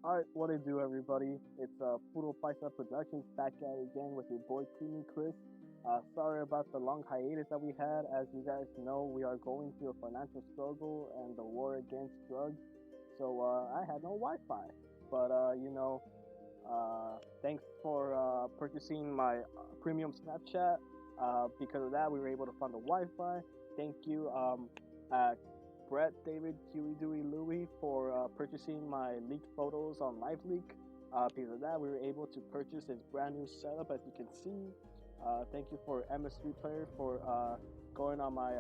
Alright, what it do, everybody? It's Puro Paisa Productions back at it again with your boy Creamy Chris. Sorry about the long hiatus that we had. As you guys know, we are going through a financial struggle and the war against drugs. So I had no Wi-Fi, but thanks for purchasing my premium Snapchat. Because of that, we were able to find the Wi-Fi. Thank you, Brett, David, Huey, Dewey, Louie, for purchasing my leaked photos on LiveLeak. Because of that, we were able to purchase this brand new setup, as you can see. Thank you for MS3 Player for going on my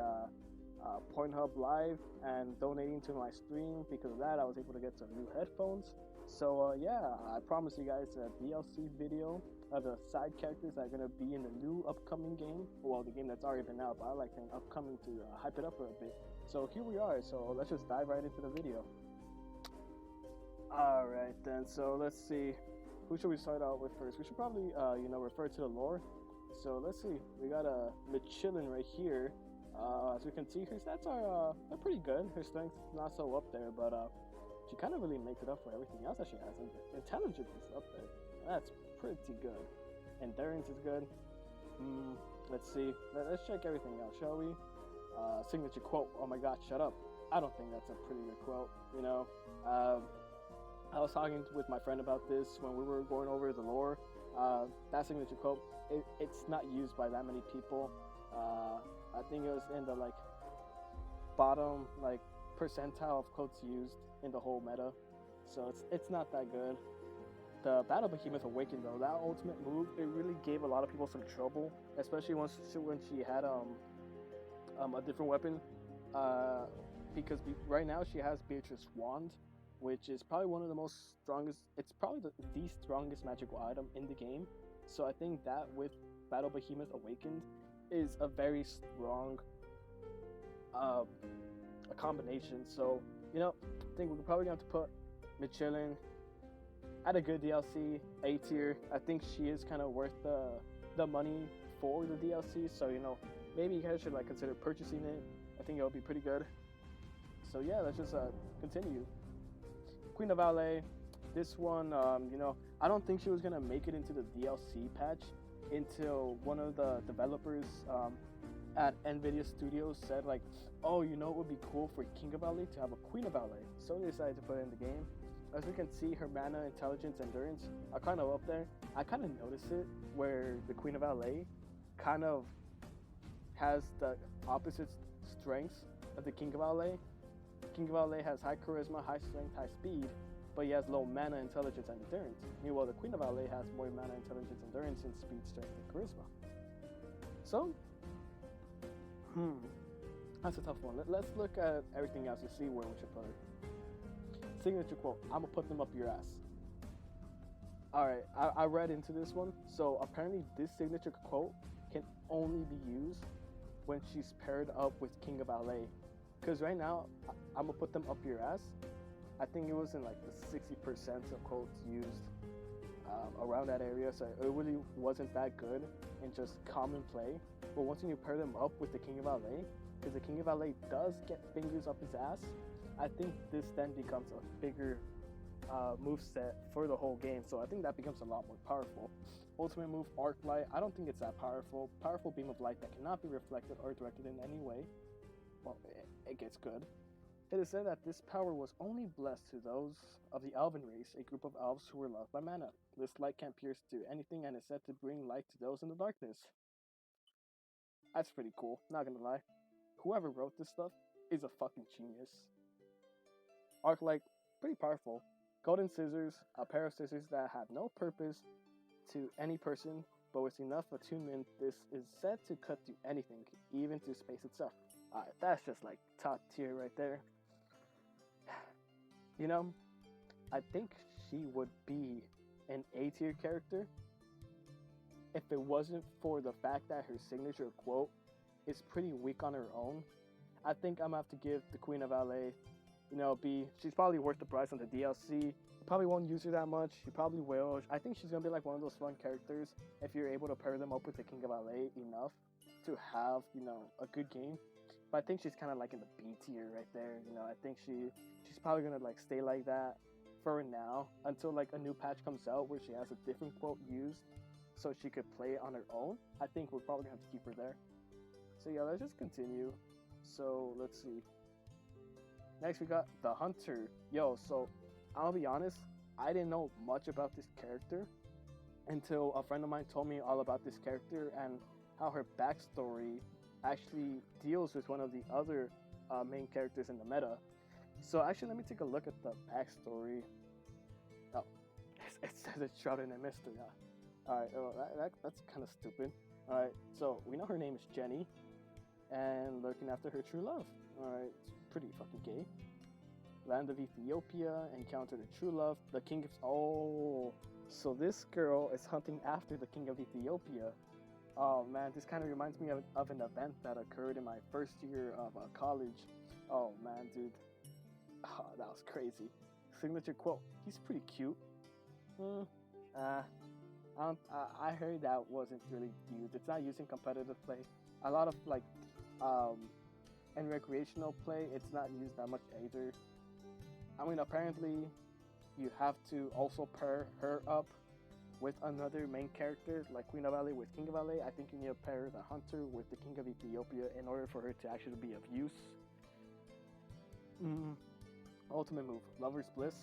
Pornhub Live and donating to my stream. Because of that, I was able to get some new headphones. So yeah, I promise you guys a DLC video of the side characters that are going to be in the new upcoming game. Well, the game that's already been out, but I like saying upcoming to hype it up for a bit. So here we are, so let's just dive right into the video. Alright then, so let's see. Who should we start out with first? We should probably, refer to the lore. So let's see, we got a Michelin right here. As we can see, her stats are they're pretty good. Her strength's not so up there, but she kind of really makes it up for everything else that she has. And intelligence is up there. That's pretty good. Endurance is good. Let's see. Let's check everything out, shall we? Signature quote. Oh my god, shut up. I don't think that's a pretty good quote. I was talking with my friend about this when we were going over the lore. That signature quote, it's not used by that many people. I think it was in the bottom percentile of quotes used in the whole meta. So it's not that good. The Battle Behemoth Awakened though, that ultimate move, it really gave a lot of people some trouble, especially when she had a different weapon. Because right now she has Beatrice's Wand, which is probably one of the strongest. It's probably the strongest magical item in the game. So I think that with Battle Behemoth Awakened is a very strong a combination. So I think we're probably going to put Michelin at a good DLC, A tier. I think she is kind of worth the money for the DLC. So maybe you guys should consider purchasing it. I think it'll be pretty good. So yeah, let's just continue. Queen of Valet. This one, I don't think she was gonna make it into the DLC patch until one of the developers at Nvidia Studios said oh, it would be cool for King of Valet to have a Queen of Valet. So they decided to put it in the game. As we can see, her mana, intelligence, endurance are kind of up there. I kind of notice it where the Queen of Valet kind of has the opposite strengths of the King of Valet. King of Valet has high charisma, high strength, high speed, but he has low mana, intelligence, and endurance. Meanwhile, the Queen of Valet has more mana, intelligence, endurance, and speed, strength, and charisma. So, that's a tough one. Let's look at everything else to see where we should put her. Signature quote, I'm gonna put them up your ass. Alright, I read into this one. So apparently this signature quote can only be used when she's paired up with King of Valet. Because right now, I'm gonna put them up your ass. I think it was in the 60% of quotes used around that area. So it really wasn't that good in just common play. But once you pair them up with the King of Valet, because the King of Valet does get fingers up his ass, I think this then becomes a bigger move set for the whole game. So I think that becomes a lot more powerful. Ultimate move, Arc Light. I don't think it's that powerful. Powerful beam of light that cannot be reflected or directed in any way. Well, it gets good. It is said that this power was only blessed to those of the Elven race, a group of elves who were loved by mana. This light can pierce through anything and is said to bring light to those in the darkness. That's pretty cool, not gonna lie. Whoever wrote this stuff is a fucking genius. Arc Light, pretty powerful. Golden scissors, a pair of scissors that have no purpose to any person, but with enough attunement, this is said to cut through anything, even through space itself. Alright, that's just top tier right there. I think she would be an A tier character if it wasn't for the fact that her signature quote is pretty weak on her own. I think I'm gonna have to give the Queen of Valet B. She's probably worth the price on the DLC. You probably won't use her that much. You probably will. I think she's gonna be one of those fun characters if you're able to pair them up with the King of Valet enough to have a good game. But I think she's kind of in the B tier right there. I think she's probably gonna stay like that for now until like a new patch comes out where she has a different quote used so she could play it on her own. I think we're probably gonna have to keep her there. So yeah, let's just continue. So let's see. Next we got the Hunter. Yo, so I'll be honest, I didn't know much about this character until a friend of mine told me all about this character and how her backstory actually deals with one of the other main characters in the meta. So actually, let me take a look at the backstory. Oh, it says it's shrouded in mystery. Alright, well, that's kind of stupid. Alright, so we know her name is Jenny, and looking after her true love. Alright, it's pretty fucking gay. Land of Ethiopia, encountered a true love, the king of... Oh, so this girl is hunting after the king of Ethiopia. Oh man, this kind of reminds me of an event that occurred in my first year of college. Oh man, dude. Oh, that was crazy. Signature quote, he's pretty cute. I heard that wasn't really used. It's not used in competitive play. A lot of like in recreational play, it's not used that much either. I mean, apparently you have to also pair her up with another main character like Queen of LA with King of LA. I think you need to pair the Hunter with the King of Ethiopia in order for her to actually be of use. Ultimate move, Lover's Bliss.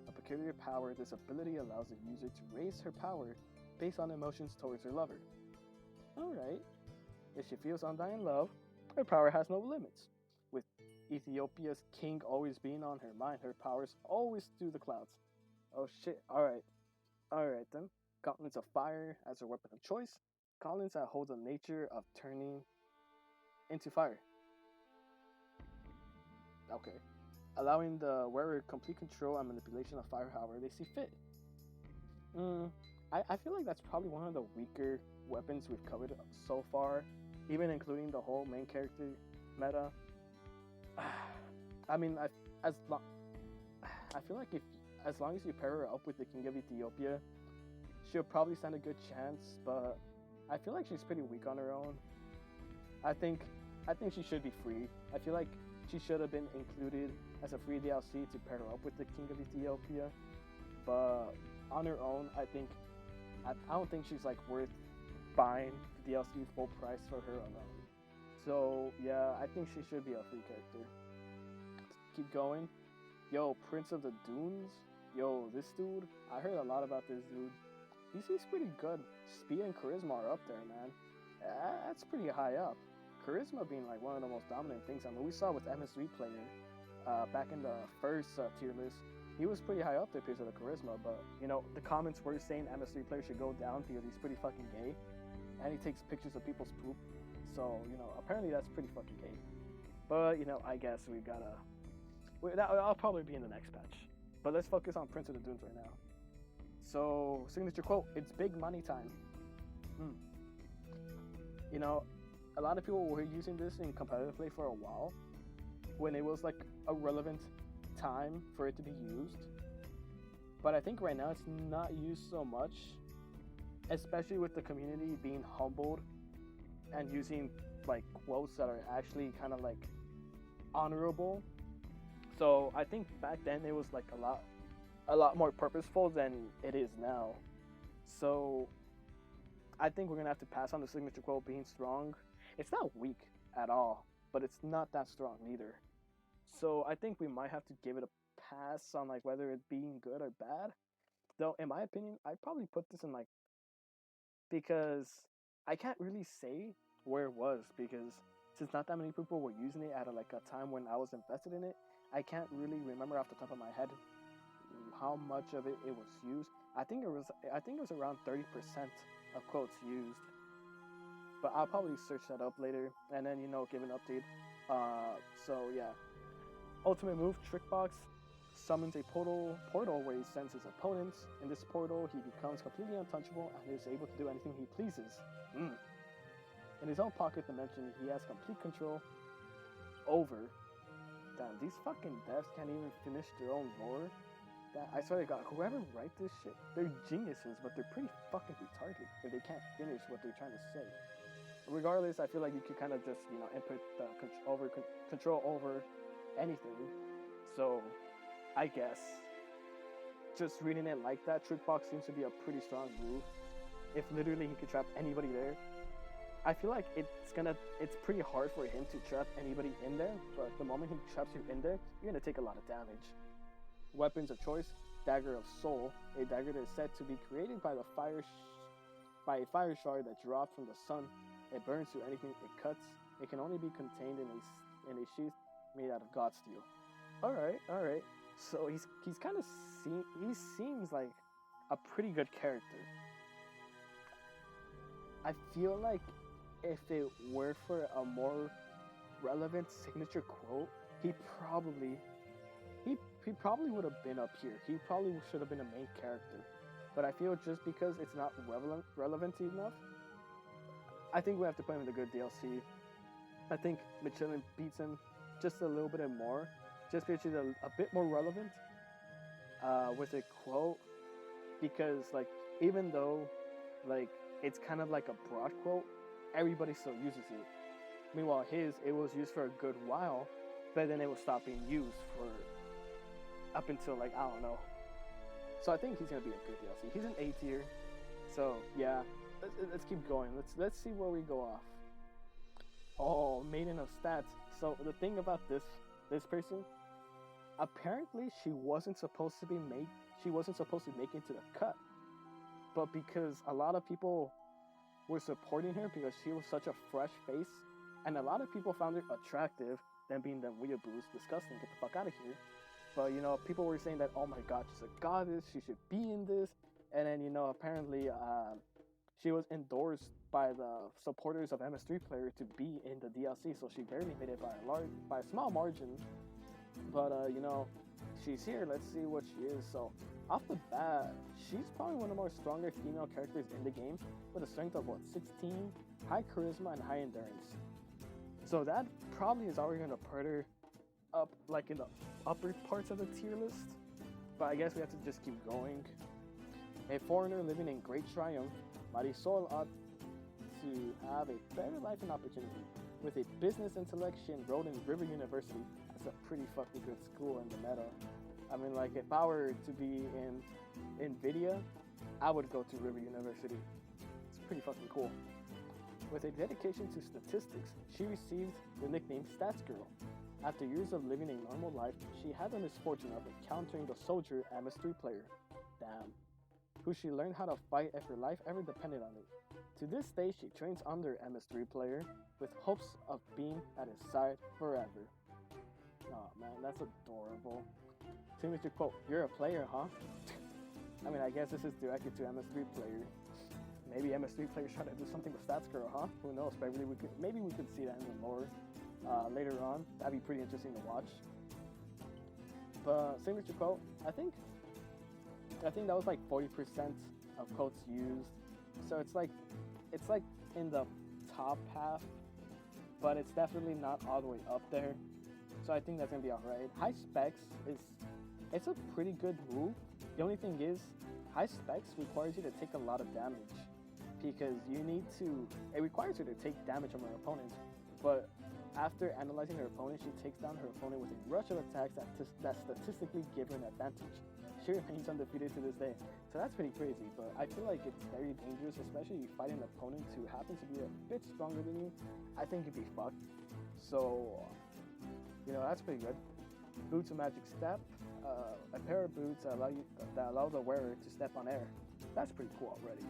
A peculiar power, this ability allows the user to raise her power based on emotions towards her lover. Alright. If she feels undying love, her power has no limits. With Ethiopia's king always being on her mind, her powers always through the clouds. Oh shit, alright. Alright then. Gauntlets of Fire as her weapon of choice. Gauntlets that hold the nature of turning into fire. Okay. Allowing the wearer complete control and manipulation of fire however they see fit. I feel like that's probably one of the weaker weapons we've covered so far, even including the whole main character meta. I mean, I feel like if as long as you pair her up with the King of Ethiopia, she'll probably stand a good chance, but I feel like she's pretty weak on her own. I think she should be free. I feel like she should have been included as a free DLC to pair her up with the King of Ethiopia, but on her own, I don't think she's like worth buying the DLC full price for her alone. So yeah, I think she should be a free character. Keep going. Yo, Prince of the Dunes. Yo, this dude, I heard a lot about this dude. He's pretty good. Speed and charisma are up there, man. That's pretty high up. Charisma being like one of the most dominant things. I mean, we saw with MS3 player back in the first tier list. He was pretty high up there because of the charisma, but you know, the comments were saying MS3 player should go down because he's pretty fucking gay. And he takes pictures of people's poop. So, you know, apparently that's pretty fucking gay. But, you know, I guess we gotta... I'll probably be in the next patch. But let's focus on Prince of the Dunes right now. So, signature quote, it's big money time. You know, a lot of people were using this in competitive play for a while, when it was like a relevant time for it to be used. But I think right now it's not used so much, especially with the community being humbled and using like quotes that are actually kind of like honorable. So I think back then it was like a lot more purposeful than it is now. So I think we're gonna have to pass on the signature quote being strong. It's not weak at all, but it's not that strong either. So I think we might have to give it a pass on like whether it being good or bad. Though in my opinion, I'd probably put this in like, because I can't really say where it was, because since not that many people were using it at like a time when I was invested in it, I can't really remember off the top of my head how much of it was used. I think it was around 30% of quotes used. But I'll probably search that up later and then, you know, give an update. So yeah. Ultimate move, Trick Box, summons a portal where he sends his opponents. In this portal, he becomes completely untouchable and is able to do anything he pleases. In his own pocket dimension, he has complete control over. Damn, these fucking devs can't even finish their own lore. I swear to God, whoever write this shit, they're geniuses, but they're pretty fucking retarded if they can't finish what they're trying to say. Regardless, I feel like you could kind of just, you know, input the control over anything. So, I guess just reading it like that, Trick Box seems to be a pretty strong move. If literally he could trap anybody there, I feel like it's pretty hard for him to trap anybody in there, but the moment he traps you in there, you're gonna take a lot of damage. Weapons of choice: Dagger of Soul, a dagger that is said to be created by by a fire shard that drops from the sun. It burns through anything it cuts. It can only be contained in a sheath made out of god steel. All right. So he's kind of he seems like a pretty good character. I feel like if it were for a more relevant signature quote, he probably would have been up here. He probably should have been a main character. But I feel just because it's not relevant enough, I think we have to put him in the good DLC. I think Michelin beats him just a little bit more, just because he's a bit more relevant with a quote. Because like, even though like it's kind of like a broad quote, everybody still uses it. Meanwhile, it was used for a good while, but then it will stop being used for up until like, I don't know. So I think he's gonna be a good DLC. He's an A tier, so yeah. Let's keep going. Let's see where we go off. Oh, Maiden of Stats. So the thing about this person, apparently she wasn't supposed to make it to the cut, but because a lot of people were supporting her because she was such a fresh face, and a lot of people found her attractive, them being the weeaboos, disgusting, get the fuck out of here. But you know, people were saying that, oh my god, she's a goddess, she should be in this. And then, you know, apparently she was endorsed by the supporters of MS3 Player to be in the DLC, so she barely made it by a small margin. But you know, she's here. Let's see what she is. So off the bat, she's probably one of the more stronger female characters in the game, with a strength of 16, high charisma, and high endurance. So that probably is already gonna put her up like in the upper parts of the tier list. But I guess we have to just keep going. A foreigner living in great triumph, Marisol ought to have a better life and opportunity. With a business intellect, she enrolled in River University. That's a pretty fucking good school in the meta. I mean, like, if I were to be in Vidia, I would go to River University. It's pretty fucking cool. With a dedication to statistics, she received the nickname Stats Girl. After years of living a normal life, she had the misfortune of encountering the soldier MS3 Player, damn, who she learned how to fight if her life ever depended on it. To this day, she trains under MS3 Player with hopes of being at his side forever. Oh man, that's adorable. Signature quote: "You're a player, huh?" I mean, I guess this is directed to MS3 Player. Maybe MS3 Player's trying to do something with Stats Girl, huh? Who knows? Maybe we could see that in the lore later on. That'd be pretty interesting to watch. But signature quote, I think that was like 40% of quotes used. So it's like in the top half, but it's definitely not all the way up there. So I think that's gonna be alright. High Specs it's a pretty good move. The only thing is, High Specs requires you to take a lot of damage, because it requires her to take damage from her opponents. But after analyzing her opponent, she takes down her opponent with a rush of attacks that statistically give her an advantage. She remains undefeated to this day. So that's pretty crazy, but I feel like it's very dangerous, especially if you fight an opponent who happens to be a bit stronger than you. I think you'd be fucked. So, you know, that's pretty good. Boots of Magic Step. A pair of boots that allow the wearer to step on air. That's pretty cool already.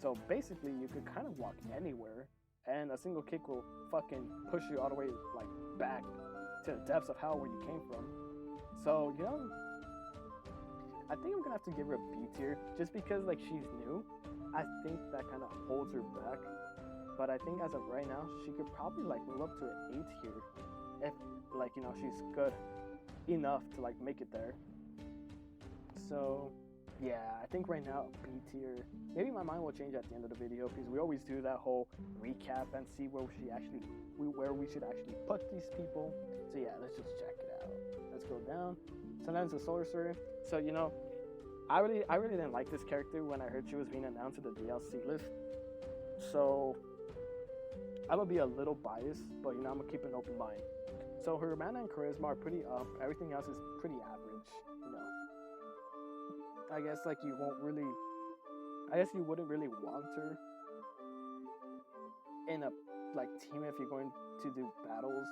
So basically, you could kind of walk anywhere, and a single kick will fucking push you all the way like back to the depths of hell where you came from. So, you know, I think I'm gonna have to give her a B tier, just because like she's new. I think that kind of holds her back. But I think as of right now, she could probably like move up to an A tier if like, you know, she's good enough to like make it there. So yeah, I think right now B tier. Maybe my mind will change at the end of the video, because we always do that whole recap and see where we should actually put these people. So yeah, let's just check it out. Let's go down. Sometimes the sorcerer. So, you know, I really didn't like this character when I heard she was being announced to the DLC list. So I'm gonna be a little biased, but you know, I'm gonna keep an open mind. So her mana and charisma are pretty up. Everything else is pretty average, you know. I guess like you won't really. I guess you wouldn't really want her in a like team if you're going to do battles.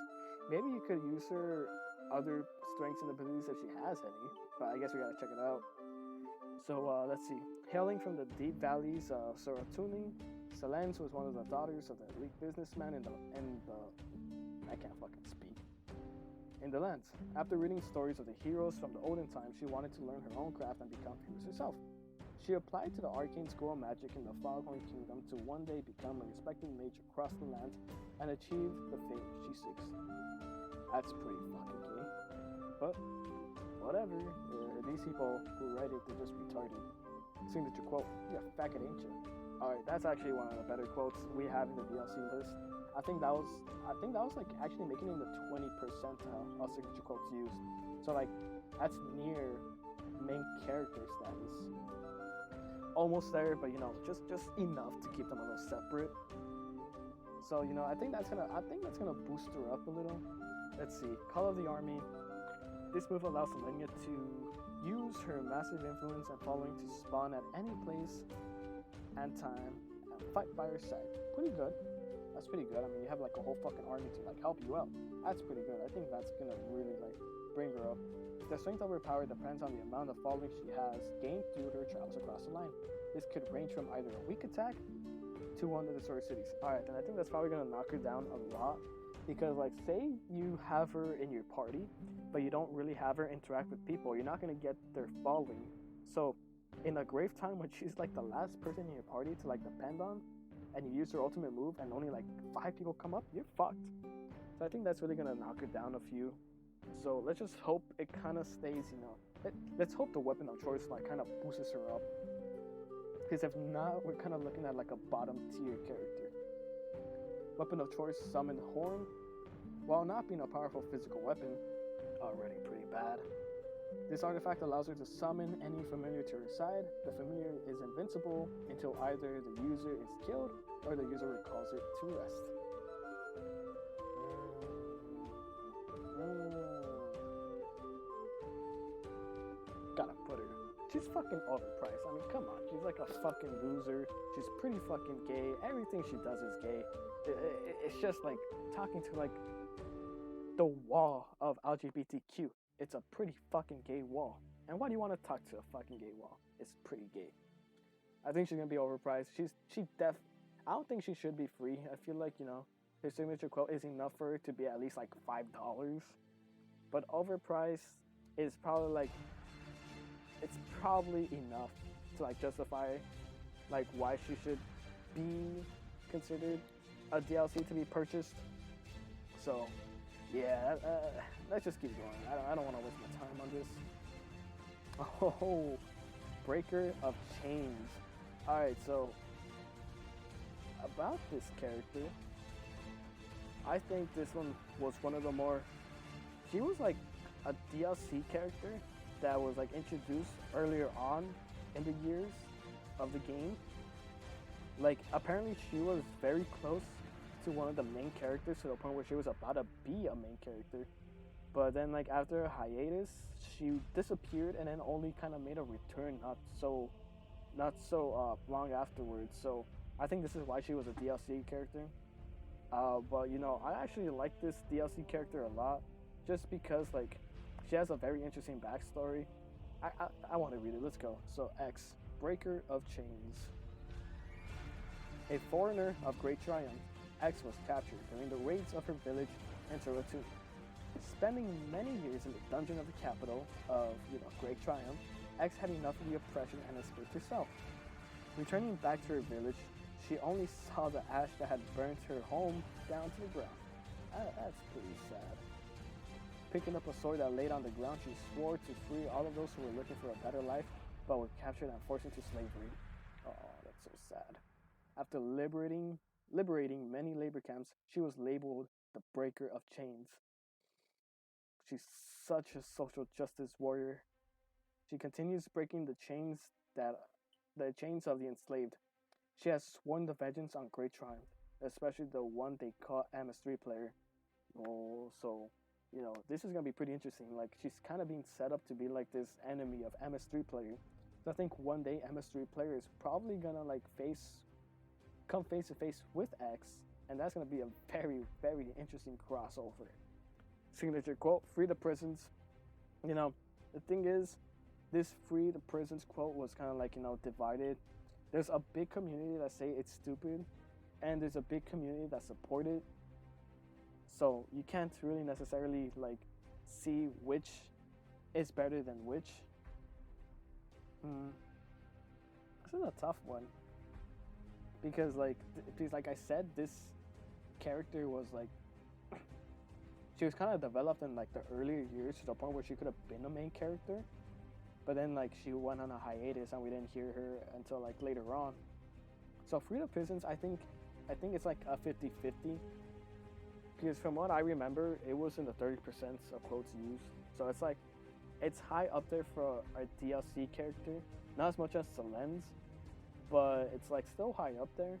Maybe you could use her other strengths and abilities if she has any. But I guess we gotta check it out. So let's see. Hailing from the deep valleys of Soratuni, Selene was one of the daughters of the elite businessman in the I can't fucking speak. In the lands. After reading stories of the heroes from the olden times, she wanted to learn her own craft and become famous herself. She applied to the arcane school of magic in the Foghorn Kingdom to one day become a respected mage across the land and achieve the fame she seeks. That's pretty fucking gay. But whatever. These people who write it, they're just retarded. Signature quote, "You're a faggot, ain't you?" Alright, that's actually one of the better quotes we have in the DLC list. I think that was like actually making it in the 20 percentile of signature quotes used. So like that's near main character status. Almost there, but you know, just enough to keep them a little separate. So you know, I think that's gonna boost her up a little. Let's see, Call of the Army. This move allows Selenia to use her massive influence and following to spawn at any place and time and fight by her side. Pretty good. That's pretty good. I mean, you have like a whole fucking army to like help you out. That's pretty good. I think that's gonna really like bring her up. The strength of her power depends on the amount of following she has gained through her travels across the line. This could range from either a weak attack to one of the sword cities. Alright, then I think that's probably gonna knock her down a lot. Because like say you have her in your party, but you don't really have her interact with people, you're not gonna get their following. So in a grave time when she's like the last person in your party to like depend on, and you use her ultimate move and only like 5 people come up, you're fucked. So I think that's really gonna knock her down a few. So let's just hope it kind of stays, you know. Let's hope the weapon of choice like kind of boosts her up. Because if not, we're kind of looking at like a bottom tier character. Weapon of choice, summoned horn. While not being a powerful physical weapon, already pretty bad. This artifact allows her to summon any familiar to her side. The familiar is invincible until either the user is killed or the user recalls it to rest. Gotta put her. She's fucking overpriced. I mean, come on. She's like a fucking loser. She's pretty fucking gay. Everything she does is gay. It's just like talking to like the wall of LGBTQ. It's a pretty fucking gay wall. And why do you want to talk to a fucking gay wall? It's pretty gay. I think she's gonna be overpriced. I don't think she should be free. I feel like, you know, her signature quote is enough for her to be at least like $5. But overpriced is probably like, it's probably enough to like justify like why she should be considered a DLC to be purchased. So yeah, let's just keep going. I don't want to waste my time on this. Oh, Breaker of Chains. Alright, so about this character, I think this one was one of the more, she was like a DLC character that was like introduced earlier on in the years of the game. Like apparently she was very close to one of the main characters to the point where she was about to be a main character, but then like after a hiatus she disappeared and then only kind of made a return not so long afterwards. So I think this is why she was a DLC character. But you know, I actually like this DLC character a lot just because like she has a very interesting backstory. I want to read it. Let's go. So X, Breaker of Chains. A foreigner of great triumph, X was captured during the raids of her village in Torotuni. Spending many years in the dungeon of the capital of, Great Triumph, X had enough of the oppression and escaped herself. Returning back to her village, she only saw the ash that had burnt her home down to the ground. That's pretty sad. Picking up a sword that laid on the ground, she swore to free all of those who were looking for a better life, but were captured and forced into slavery. Oh, that's so sad. After liberating many labor camps, she was labeled the Breaker of Chains. She's such a social justice warrior. She continues breaking the chains of the enslaved. She has sworn the vengeance on Great Triumph, especially the one they call MS3 player. Oh, so, this is gonna be pretty interesting. Like, she's kind of being set up to be like this enemy of MS3 player. So I think one day MS3 player is probably gonna like come face to face with X, and that's gonna be a very, very interesting crossover. Signature quote: "Free the prisons." You know, the thing is, this "free the prisons" quote was kind of like, divided. There's a big community that say it's stupid, and there's a big community that support it. So you can't really necessarily like see which is better than which. This is a tough one because like I said, this character was like she was kind of developed in like the earlier years to the point where she could have been a main character, but then like she went on a hiatus and we didn't hear her until like later on. So Free the Prisons, I think it's like a 50-50 because from what I remember, it was in the 30% of quotes used. So it's like it's high up there for a DLC character, not as much as Selen's, but it's like still high up there,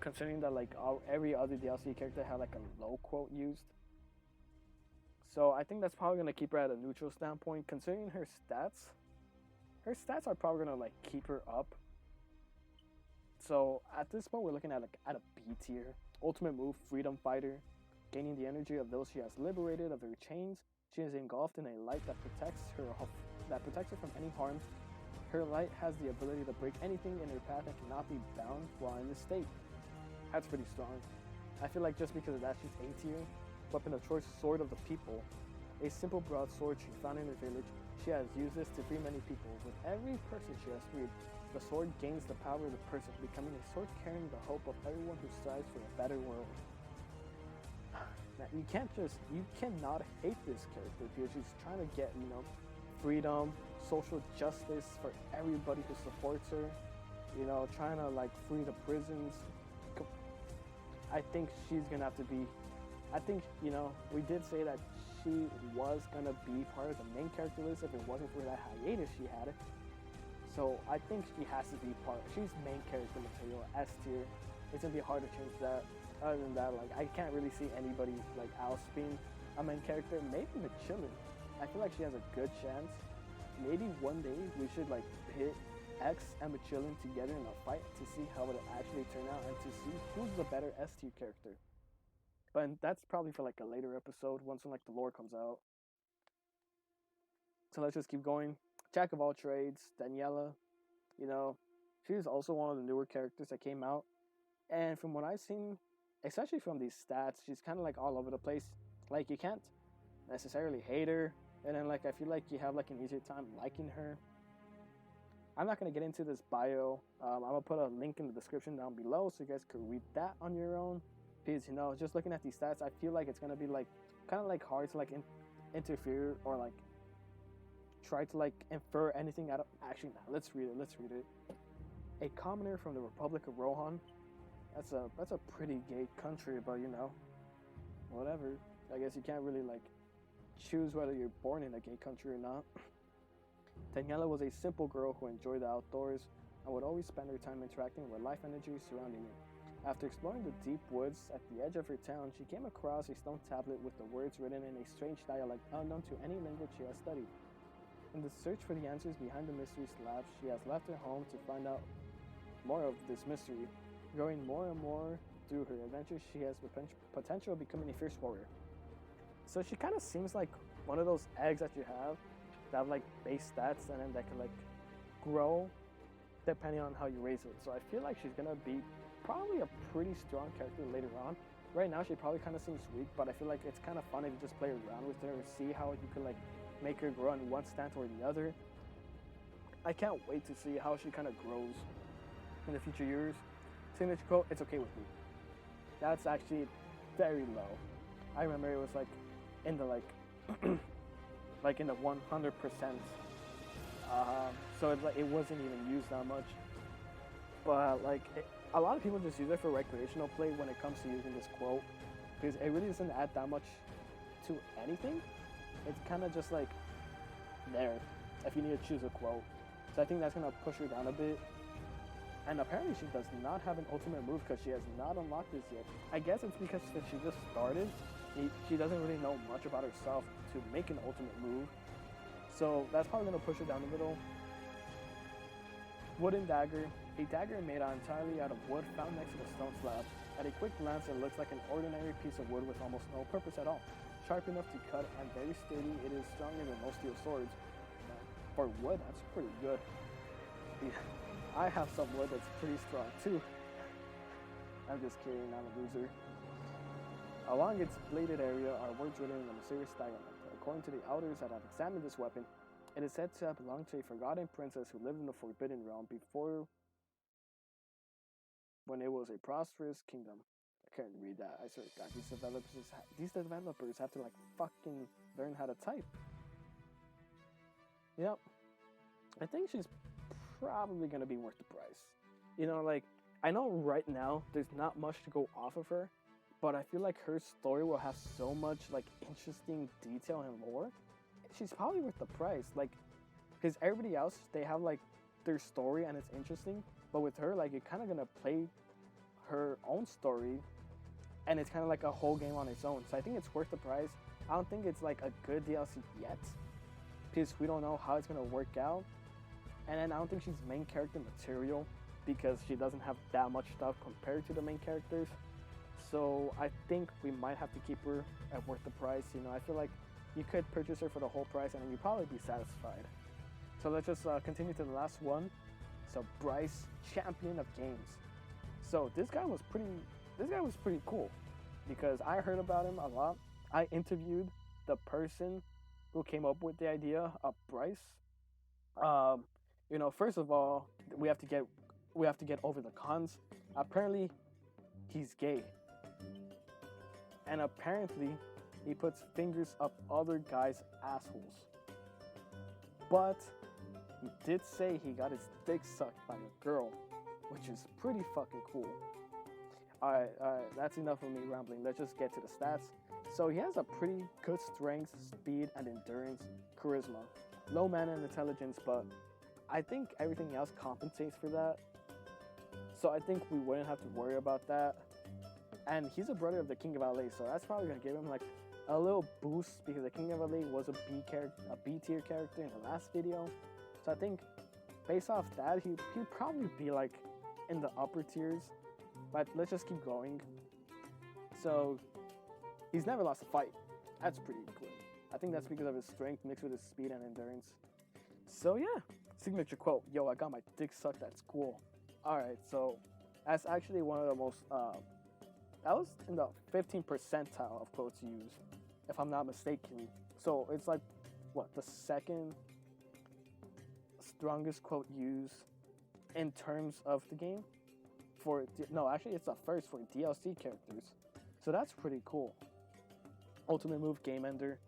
considering that like every other DLC character had like a low quote used. So I think that's probably gonna keep her at a neutral standpoint, considering her stats. Her stats are probably gonna like keep her up. So at this point, we're looking at a B tier. Ultimate move: Freedom Fighter. Gaining the energy of those she has liberated of their chains, she is engulfed in a light that protects her from any harm. Her light has the ability to break anything in her path and cannot be bound while in this state. That's pretty strong. I feel like just because of that, she's A tier. Weapon of choice: Sword of the People. A simple broadsword she found in her village. She has used this to free many people. With every person she has freed, the sword gains the power of the person, becoming a sword carrying the hope of everyone who strives for a better world. Now, you cannot hate this character because she's trying to get, freedom, social justice for everybody who supports her, trying to like free the prisons. I think she's gonna have to be, we did say that she was gonna be part of the main character list if it wasn't for that hiatus she had. So I think she has to be she's main character material, S tier. It's gonna be hard to change that. Other than that, like I can't really see anybody like else being a main character. Maybe Machillin. I feel like she has a good chance. Maybe one day we should like pit X and Machillin together in a fight to see how it actually turn out and to see who's the better S tier character. But that's probably for like a later episode once when like the lore comes out. So let's just keep going. Jack of all trades, Daniela. She's also one of the newer characters that came out. And from what I've seen, especially from these stats, she's kind of like all over the place. Like you can't necessarily hate her, and then like I feel like you have like an easier time liking her. I'm not gonna get into this bio. I'm gonna put a link in the description down below so you guys could read that on your own. Because just looking at these stats, I feel like it's gonna be like kind of like hard to like interfere or like try to like infer anything out of. Actually, nah, let's read it. A commoner from the Republic of Rohan. That's a pretty gay country, but whatever. I guess you can't really like choose whether you're born in a gay country or not. Daniela was a simple girl who enjoyed the outdoors and would always spend her time interacting with life energy surrounding her. After exploring the deep woods at the edge of her town, she came across a stone tablet with the words written in a strange dialect unknown to any language she has studied. In the search for the answers behind the mystery slabs, she has left her home to find out more of this mystery. Growing more and more through her adventures, she has the potential of becoming a fierce warrior. So she kind of seems like one of those eggs that you have that have like base stats and then that can like grow depending on how you raise it. So I feel like she's gonna be probably a pretty strong character later on. Right now she probably kind of seems weak, but I feel like it's kind of fun if you just play around with her and see how you can like make her grow in one stance or the other. I can't wait to see how she kind of grows in the future years. Signature quote: "It's okay with me." That's actually very low. I remember it was like in the like like in the 100%. So it wasn't even used that much. But like a lot of people just use it for recreational play when it comes to using this quote because it really doesn't add that much to anything. It's kind of just like there if you need to choose a quote. So I think that's gonna push her down a bit. And apparently she does not have an ultimate move because she has not unlocked this yet. I guess it's because since she just started, she doesn't really know much about herself to make an ultimate move. So that's probably going to push her down a little. Wooden dagger. A dagger made entirely out of wood found next to the stone slab. At a quick glance, it looks like an ordinary piece of wood with almost no purpose at all. Sharp enough to cut and very sturdy, it is stronger than most steel swords. For wood, that's pretty good. Yeah, I have some wood that's pretty strong too. I'm just kidding, I'm a loser. Along its bladed area are words written in a mysterious dialect. According to the elders that have examined this weapon, it is said to have belonged to a forgotten princess who lived in the Forbidden Realm before when it was a prosperous kingdom. I can't read that. I swear to God, these developers have to like fucking learn how to type. Yep. I think she's probably gonna be worth the price. You know, like, I know right now there's not much to go off of her, but I feel like her story will have so much like interesting detail and lore. She's probably worth the price, like, because everybody else, they have like their story and it's interesting, but with her, like, you're kind of gonna play her own story, and it's kind of like a whole game on its own. So I think it's worth the price. I don't think it's like a good DLC yet, because we don't know how it's gonna work out, and then I don't think she's main character material because she doesn't have that much stuff compared to the main characters. So I think we might have to keep her at worth the price. You know, I feel like you could purchase her for the whole price and you'd probably be satisfied. So let's just continue to the last one. So Bryce, champion of games. So this guy was pretty cool because I heard about him a lot. I interviewed the person who came up with the idea of Bryce. You know, first of all, we have to get over the cons. Apparently, he's gay, and apparently, he puts fingers up other guys' assholes. But he did say he got his dick sucked by a girl, which is pretty fucking cool. Alright, that's enough of me rambling. Let's just get to the stats. So he has a pretty good strength, speed, and endurance, charisma. Low mana and intelligence, but I think everything else compensates for that. So I think we wouldn't have to worry about that. And he's a brother of the King of LA, so that's probably gonna give him like a little boost because the King of LA was a B tier character in the last video. So I think based off that, he'd probably be like in the upper tiers. But let's just keep going. So he's never lost a fight. That's pretty good. I think that's because of his strength mixed with his speed and endurance. So yeah, signature quote. Yo, I got my dick sucked at school. Alright, so that's actually one of the most, that was in the 15th percentile of quotes used, if I'm not mistaken. So it's like, what, the second strongest quote used in terms of the game? No, actually it's the first for DLC characters. So that's pretty cool. Ultimate move, Game Ender.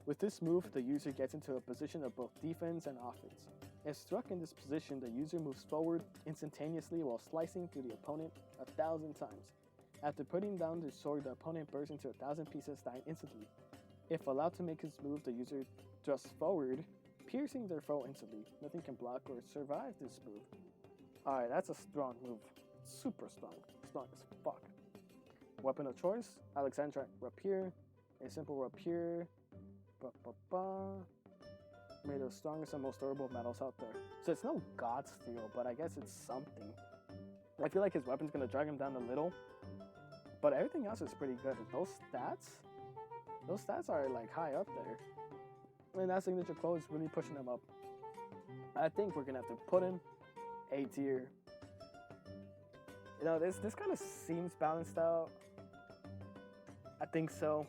With this move, the user gets into a position of both defense and offense. If struck in this position, the user moves forward instantaneously while slicing through the opponent 1,000 times. After putting down the sword, the opponent bursts into 1,000 pieces, dying instantly. If allowed to make his move, the user thrusts forward, piercing their foe instantly. Nothing can block or survive this move. Alright, that's a strong move. Super strong. Strong as fuck. Weapon of choice, Alexandrite Rapier. A simple rapier. Made of the strongest and most durable metals out there. So it's no god steel, but I guess it's something. I feel like his weapon's gonna drag him down a little, but everything else is pretty good. Those stats are like high up there. And that signature quote is really pushing him up. I think we're gonna have to put him A tier. You know, this kind of seems balanced out. I think so.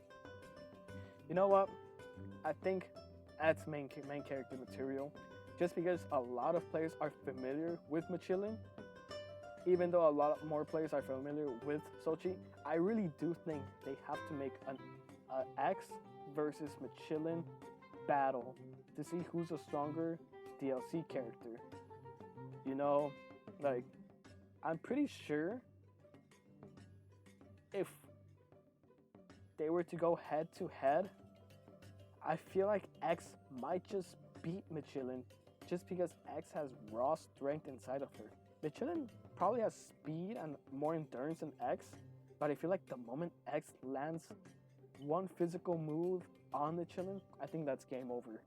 You know what? I think that's main character material, just because a lot of players are familiar with Michelin, even though a lot more players are familiar with Sochi. I really do think they have to make an X versus Michelin battle to see who's a stronger DLC character. You know, like, I'm pretty sure if they were to go head to head, I feel like X might just beat Michelin just because X has raw strength inside of her. Michelin probably has speed and more endurance than X, but I feel like the moment X lands one physical move on Michelin, I think that's game over.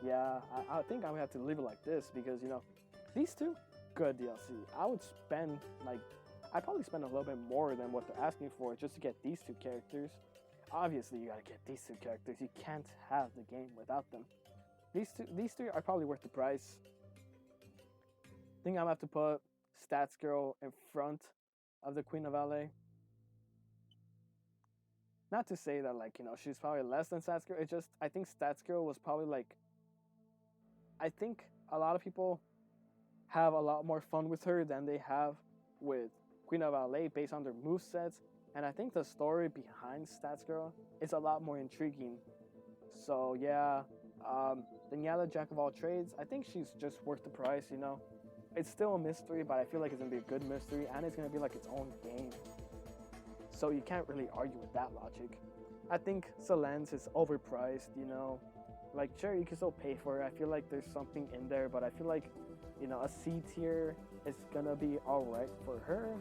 yeah, I think I'm gonna have to leave it like this because these two, good DLC. I would spend like, I'd probably spend a little bit more than what they're asking for just to get these two characters. Obviously, you gotta get these two characters. You can't have the game without them. These three are probably worth the price. I think I'm gonna have to put Stats Girl in front of the Queen of LA. Not to say that like she's probably less than Stats Girl. It's just I think Stats Girl was probably like, I think a lot of people have a lot more fun with her than they have with Queen of LA based on their movesets. And I think the story behind Stats Girl is a lot more intriguing. So yeah, Daniela, Jack of all trades, I think she's just worth the price. It's still a mystery, but I feel like it's gonna be a good mystery, and it's gonna be like its own game. So you can't really argue with that logic. I think Selene is overpriced. Like sure you can still pay for it. I feel like there's something in there, but I feel like a C tier is gonna be all right for her,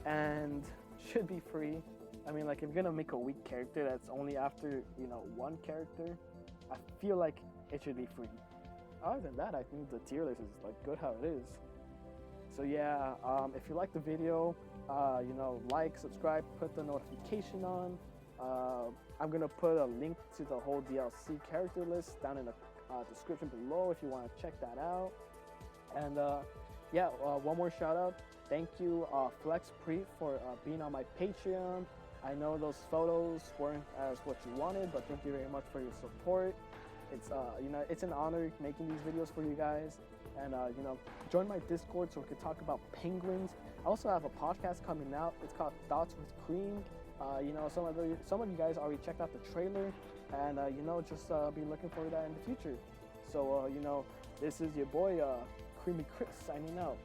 and should be free. I mean, like if you're gonna make a weak character that's only after one character, I feel like it should be free. Other than that, I think the tier list is like good how it is. So yeah, if you like the video, like, subscribe, put the notification on. I'm gonna put a link to the whole DLC character list down in the description below if you want to check that out. And yeah, one more shout out. Thank you, Flex Pre, for being on my Patreon. I know those photos weren't as what you wanted, but thank you very much for your support. It's it's an honor making these videos for you guys. And join my Discord so we can talk about penguins. I also have a podcast coming out. It's called Thoughts with Cream. Some of you guys already checked out the trailer, and just be looking for that in the future. So this is your boy Creamy Chris signing out.